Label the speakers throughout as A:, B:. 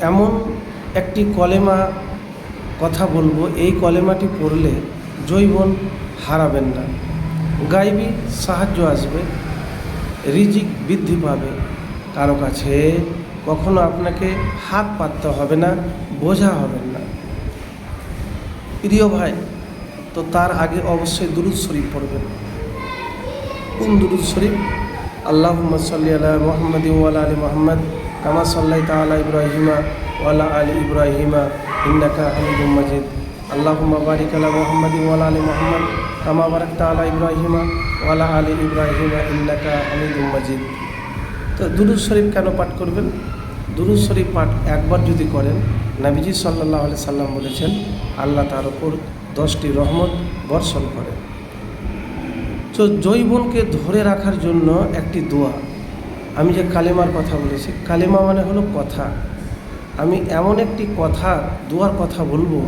A: এমন একটি কলেমা কথা বলবো, এই কলেমাটি পড়লে যৌবন হারাবেন না, গায়বী সাহায্য আসবে, রিজিক বৃদ্ধি পাবে, কারো কাছে কখনো আপনাকে হাত পাততে হবে না, বোঝা হবেন না। প্রিয় ভাই, তো তার আগে অবশ্যই দুরূদ শরীফ পড়বেন। কোন দুরূদ শরীফ? আল্লাহুম্মা সাল্লি আলা মুহাম্মাদিন ওয়া আলা আলি মুহাম্মাদ কামা সাল্লাইতা আলা ইব্রাহিমা ওয়া আলা আলি ইব্রাহিমা ইন্নাকা হামিদুম মাজিদ। আল্লাহুম্মা বারিক আলা মুহাম্মাদিন ওয়া আলা আলি মুহাম্মাদ কামা বারাকতা আলা ইব্রাহিমা ওয়া আলা আলি ইব্রাহিমা ইন্নাকা হামিদুম মাজিদ। তো দুরূদ শরীফ কেন পাঠ করবেন? দুরূদ শরীফ পাঠ একবার যদি করেন, নবীজি সাল্লাল্লাহু আলাইহি সাল্লাম বলেছেন, আল্লাহ তার উপর 10টি রহমত বর্ষণ করেন। তো যৌবনকে ধরে রাখার জন্য একটি দোয়া, আমি যে কালেমার কথা বলেছি, কালেমা মানে হলো কথা। আমি এমন একটি কথা, দোয়ার কথা বলবো,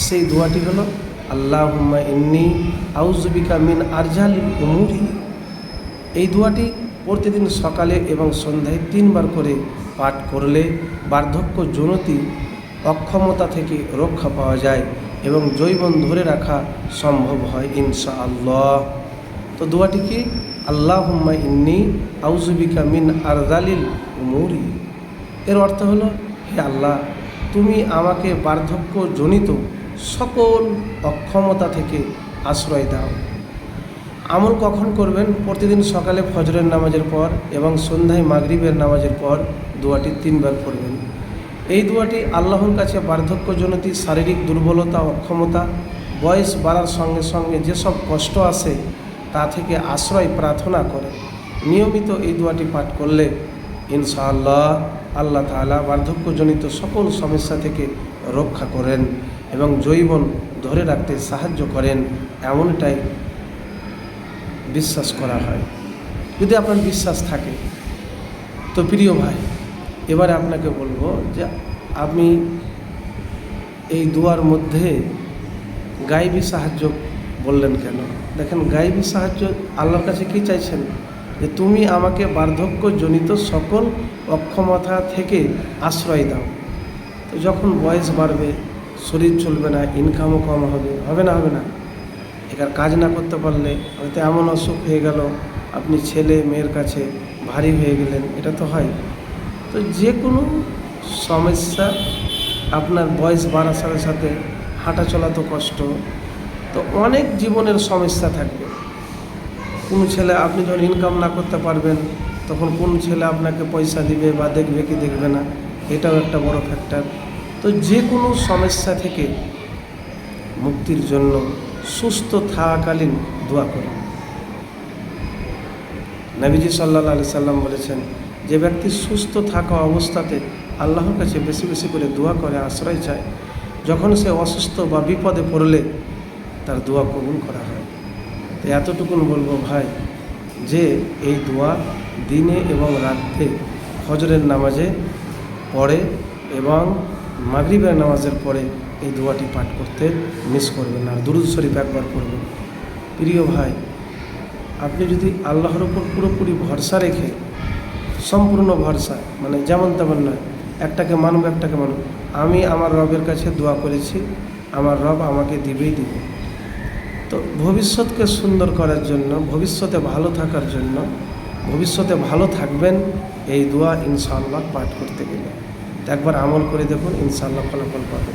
A: সেই দোয়াটি হলো আল্লাহুম্মা ইন্নী আউযু বিকা মিন আরজালিল উমুরি। এই দোয়াটি প্রতিদিন সকালে এবং সন্ধ্যায় 3 বার করে পাঠ করলে বার্ধক্যজনিত অক্ষমতা থেকে রক্ষা পাওয়া যায় এবং যৌবন ধরে রাখা সম্ভব হয় ইনশাআল্লাহ। তো দোয়াটি কি? আল্লাহুম্মা ইন্নী আউযু বিকা মিন আরজালিল উমুরি। এর অর্থ হলো, হে আল্লাহ, তুমি আমাকে বার্ধক্যজনিত সকল অক্ষমতা থেকে আশ্রয় দাও। আমল কখন করবেন? প্রতিদিন সকালে ফজরের নামাজের পর এবং সন্ধ্যায় মাগরিবের নামাজের পর দোয়াটি 3 বার পড়বেন। এই দোয়াটি আল্লাহর কাছে বার্ধক্যজনিত শারীরিক দুর্বলতা, অক্ষমতা, বয়স বাড়ার সঙ্গে সঙ্গে যেসব কষ্ট আসে তা থেকে আশ্রয় প্রার্থনা করে নিয়মিত এই দোয়াটি পাঠ করলে ইনশাআল্লাহ আল্লাহ তাআলা বার্ধক্যজনিত সকল সমস্যা থেকে রক্ষা করেন এবং যৌবন ধরে রাখতে সাহায্য করেন, এমনটাই বিশ্বাস করা হয়। যদি আপনার বিশ্বাস থাকে তো প্রিয় ভাই, এবারে আপনাকে বলবো যে আপনি এই দোয়ার মধ্যে গায়বী সাহায্য বললেন কেন? দেখেন, গায়বী সাহায্য আল্লাহর কাছে কি চাইছেন? যে তুমি আমাকে বার্ধক্যজনিত সকল অক্ষমতা থেকে আশ্রয় দাও। তো যখন বয়স বাড়বে, শরীর চলবে না, ইনকামও কম হবে, হবে না? এটার কাজ না করতে পারলে হয়তো এমন অসুখ হয়ে গেল, আপনি ছেলে মেয়ের কাছে ভারী হয়ে গেলেন, এটা তো হয়। তো যে কোনো সমস্যা, আপনার বয়স বাড়ার সাথে সাথে হাঁটা চলা তো কষ্ট, তো অনেক জীবনের সমস্যা থাকবে। কোনো ছেলে, আপনি যখন ইনকাম না করতে পারবেন তখন কোন ছেলে আপনাকে পয়সা দিবে বা দেখবে কি দেখবে না, এটাও একটা বড় ফ্যাক্টর। তো যে কোনো সমস্যা থেকে মুক্তির জন্য সুস্থ থাকাকালীন দোয়া করুন। নবীজি সাল্লাল্লাহু আলাইহি সাল্লাম বলেছেন, যে ব্যক্তি সুস্থ থাকা অবস্থাতে আল্লাহর কাছে বেশি বেশি করে দোয়া করে, আশ্রয় চায়, যখন সে অসুস্থ বা বিপদে পড়লে তার দোয়া কবুল করা হয়। তো এতটুকুন বলবো ভাই, যে এই দোয়া দিনে এবং রাতে ফজরের নামাজে পড়ে এবং মাগরিবের নামাজের পরে এই দোয়াটি পাঠ করতে মিস করবেন না। দুরূদ শরীফ একবার পড়বেন। প্রিয় ভাই, আপনি যদি আল্লাহর উপর পুরোপুরি ভরসা রেখে, সম্পূর্ণ ভরসা, মানে যেমন তেমন নয়, একটাকে মানব একটাকে মানব, আমি আমার রবের কাছে দোয়া করেছি, আমার রব আমাকে দিবেই দিবে। তো ভবিষ্যৎকে সুন্দর করার জন্য, ভবিষ্যতে ভালো থাকার জন্য, ভবিষ্যতে ভালো থাকবেন এই দোয়া ইনশাআল্লাহ পাঠ করতে গেলে। একবার আমল করে দেখুন, ইনশাআল্লাহ ফলাফল পাবেন।